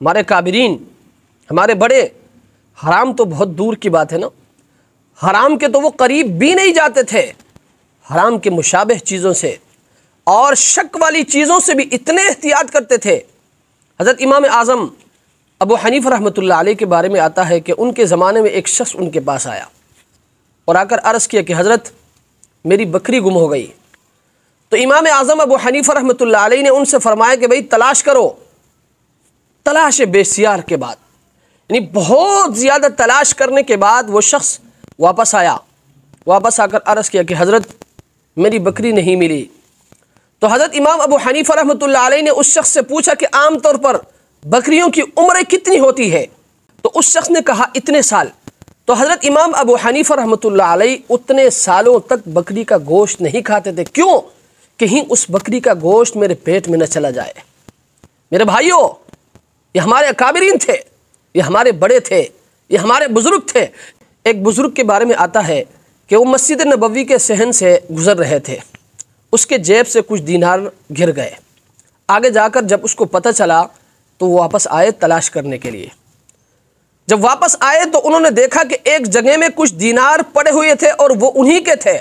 ہمارے کابرین، ہمارے بڑے، حرام تو بہت دور کی بات ہے نا، حرام کے تو وہ قریب بھی نہیں جاتے تھے، حرام کے مشابہ چیزوں سے اور شک والی چیزوں سے بھی اتنے احتیاط کرتے تھے۔ حضرت امام اعظم ابو حنیفہ رحمۃ اللہ علیہ کے بارے میں آتا ہے کہ ان کے زمانے میں ایک شخص ان کے پاس آیا اور آ کر عرض کیا کہ حضرت میری بکری گم ہو گئی۔ تو امام اعظم ابو حنیفہ رحمۃ اللہ علیہ نے ان سے فرمایا کہ بھئی تلاش کرو۔ تلاش بسیار کے بعد، یعنی بہت زیادہ تلاش کرنے کے بعد وہ شخص واپس آیا، واپس آ کر عرض کیا کہ حضرت میری بکری نہیں ملی۔ تو حضرت امام ابو حنیفہ رحمۃ اللہ علیہ نے اس شخص سے پوچھا کہ عام طور پر بکریوں کی عمر کتنی ہوتی ہے؟ تو اس شخص نے کہا اتنے سال۔ تو حضرت امام ابو حنیفہ رحمۃ اللہ علیہ اتنے سالوں تک بکری کا گوشت نہیں کھاتے تھے۔ کیوں؟ کہیں اس بکری کا گوشت میرے پیٹ میں نہ چلا جائے۔ میرے بھائیوں، یہ ہمارے اکابرین تھے، یہ ہمارے بڑے تھے، یہ ہمارے بزرگ تھے۔ ایک بزرگ کے بارے میں آتا ہے کہ وہ مسجد نبوی کے صحن سے گزر رہے تھے، اس کے جیب سے کچھ دینار گر گئے۔ آگے جا کر جب اس کو پتہ چلا تو وہ واپس آئے تلاش کرنے کے لیے۔ جب واپس آئے تو انہوں نے دیکھا کہ ایک جگہ میں کچھ دینار پڑے ہوئے تھے اور وہ انہی کے تھے،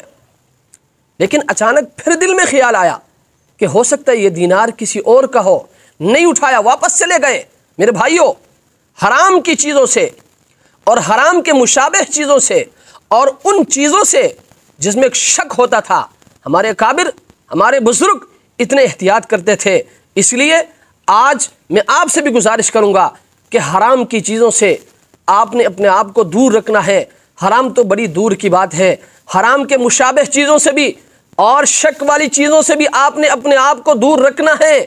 لیکن اچانک پھر دل میں خیال آیا کہ ہو سکتا ہے یہ دینار کسی اور کا ہو، نہیں اٹھایا، واپس چلے گئے۔ میرے بھائیوں، حرام کی چیزوں سے اور حرام کے مشابہ چیزوں سے اور ان چیزوں سے جس میں ایک شک ہوتا تھا، ہمارے اکابر، ہمارے بزرگ اتنے احتیاط کرتے تھے۔ اس لیے آج میں آپ سے بھی گزارش کروں گا کہ حرام کی چیزوں سے آپ نے اپنے آپ کو دور رکھنا ہے۔ حرام تو بڑی دور کی بات ہے، حرام کے مشابہ چیزوں سے بھی اور شک والی چیزوں سے بھی آپ نے اپنے آپ کو دور رکھنا ہے۔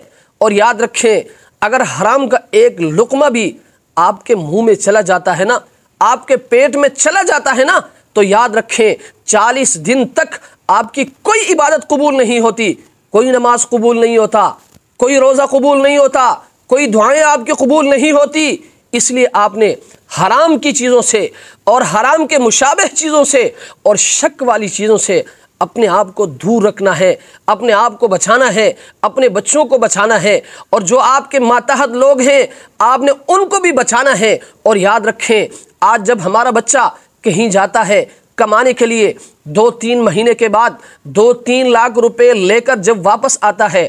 اور یاد رکھیں، اگر حرام کا ایک لقمہ بھی آپ کے منہ میں چلا جاتا ہے نا، آپ کے پیٹ میں چلا جاتا ہے نا، تو یاد رکھیں 40 دن تک آپ کی کوئی عبادت قبول نہیں ہوتی، کوئی نماز قبول نہیں ہوتا، کوئی روزہ قبول نہیں ہوتا، کوئی دعائیں آپ کی قبول نہیں ہوتی۔ اس لیے آپ نے حرام کی چیزوں سے اور حرام کے مشابہ چیزوں سے اور شک والی چیزوں سے اپنے آپ کو دور رکھنا ہے، اپنے آپ کو بچانا ہے، اپنے بچوں کو بچانا ہے، اور جو آپ کے ماتحت لوگ ہیں آپ نے ان کو بھی بچانا ہے۔ اور یاد رکھیں، آج جب ہمارا بچہ کہیں جاتا ہے کمانے کے لیے، 2-3 مہینے کے بعد 2-3 لاکھ روپے لے کر جب واپس آتا ہے،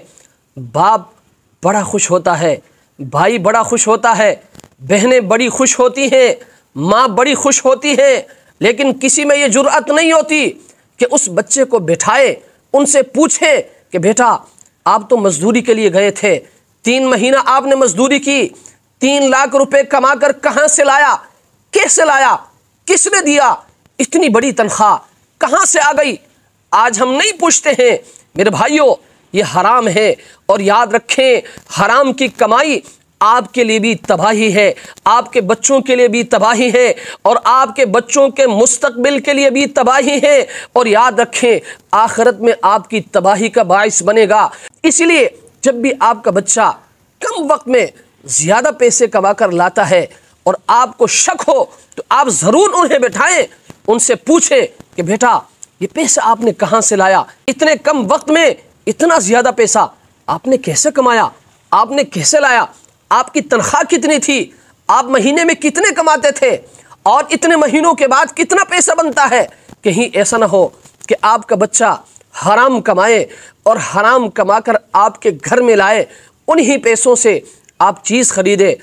باپ بڑا خوش ہوتا ہے، بھائی بڑا خوش ہوتا ہے، بہنیں بڑی خوش ہوتی ہیں، ماں بڑی خوش ہوتی ہے، لیکن کسی میں یہ جرأت نہیں ہوتی کہ اس بچے کو بٹھائے، ان سے پوچھے کہ بیٹا آپ تو مزدوری کے لیے گئے تھے، 3 مہینہ آپ نے مزدوری کی، 3 لاکھ روپے کما کر کہاں سے لایا، کیسے لایا، کس نے دیا، اتنی بڑی تنخواہ کہاں سے آ گئی؟ آج ہم نہیں پوچھتے ہیں۔ میرے بھائیوں، یہ حرام ہے، اور یاد رکھیں حرام کی کمائی آپ کے لیے بھی تباہی ہے، آپ کے بچوں کے لیے بھی تباہی ہے، اور آپ کے بچوں کے مستقبل کے لیے بھی تباہی ہے، اور یاد رکھیں آخرت میں آپ کی تباہی کا باعث بنے گا۔ اس لیے جب بھی آپ کا بچہ کم وقت میں زیادہ پیسے کما کر لاتا ہے اور آپ کو شک ہو تو آپ ضرور انہیں بٹھائیں، ان سے پوچھیں کہ بیٹا یہ پیسہ آپ نے کہاں سے لایا، اتنے کم وقت میں اتنا زیادہ پیسہ آپ نے کیسے کمایا، آپ نے کیسے لایا، آپ کی تنخواہ کتنی تھی، آپ مہینے میں کتنے کماتے تھے، اور اتنے مہینوں کے بعد کتنا پیسہ بنتا ہے۔ کہیں ایسا نہ ہو کہ آپ کا بچہ حرام کمائے اور حرام کما کر آپ کے گھر میں لائے، انہی پیسوں سے آپ چیز خریدے